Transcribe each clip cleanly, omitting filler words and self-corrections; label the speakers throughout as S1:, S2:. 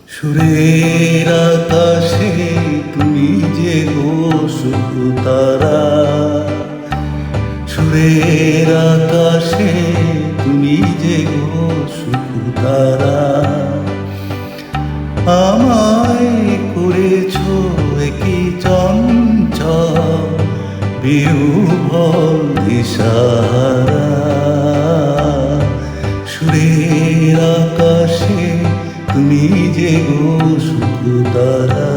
S1: সুরের আকাশে তুমি যে গো সুখ তারা, সুরের আকাশে তুমি যে গো সুখ তারা। আমায় করেছ কি চঞ্চল বিহ্বল দিশাহারা। সুরের আকাশে তুমি যে গো সুখ তারা।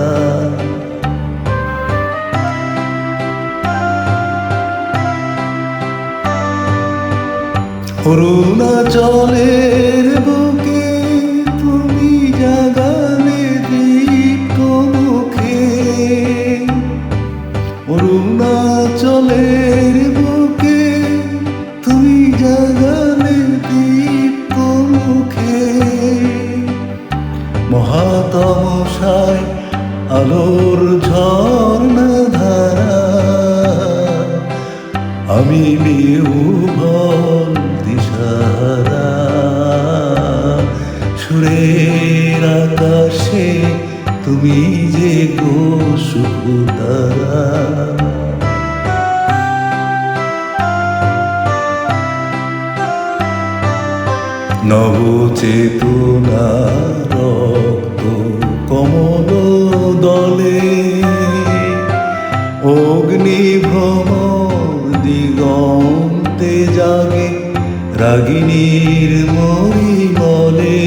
S1: অরুণাচলের বুকে তুমি জাগালে দীপ্ত মুখে, অরুণাচলের বুকে তুমি জাগালে দীপ্ত মুখে। মহাতমসায় আলোর ঝর্ণা ধারা, আমি বিহ্বল দিশাহারা। সুরের আকাশে তুমি যে গো সুখ তারা। নবচেতনা রক্ত কমল দলে, অগ্নিভ্রমর দিগন্তে জাগে রাগিনীর মরিমলে।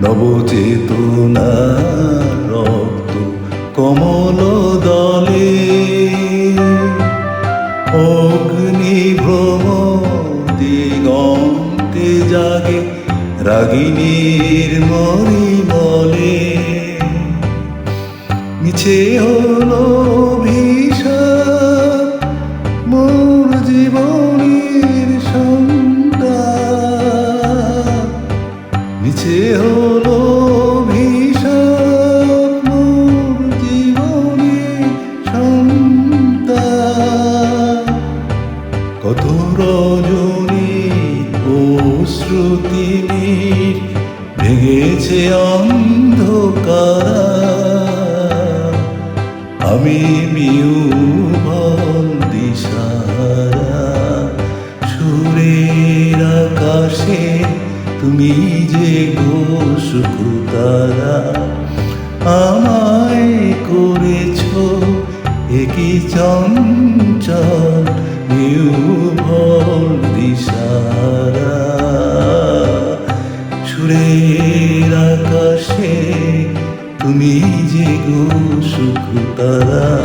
S1: নবচেতনা রক্ত কমল দলে, অগ্নিভ্রমর দিগন্তে জাগে রাগিনীর মরিমলে। মিছে হলো অভিশাপ মোর জীবনের সন্তান, মিছে হলো অভিশাপ মোর জীবনের সন্তান। কত রজনী ও শ্রুতিনীর ভেঙেছে অন্ধকারা, আমি বিহ্বল দিশাহারা। সুরের আকাশে তুমি যে গো সুখ তারা। আমায় করেছ কি চঞ্চল বিহ্বল দিশাহারা। সুরের আকাশে তুমি যে গো সুখ তারা।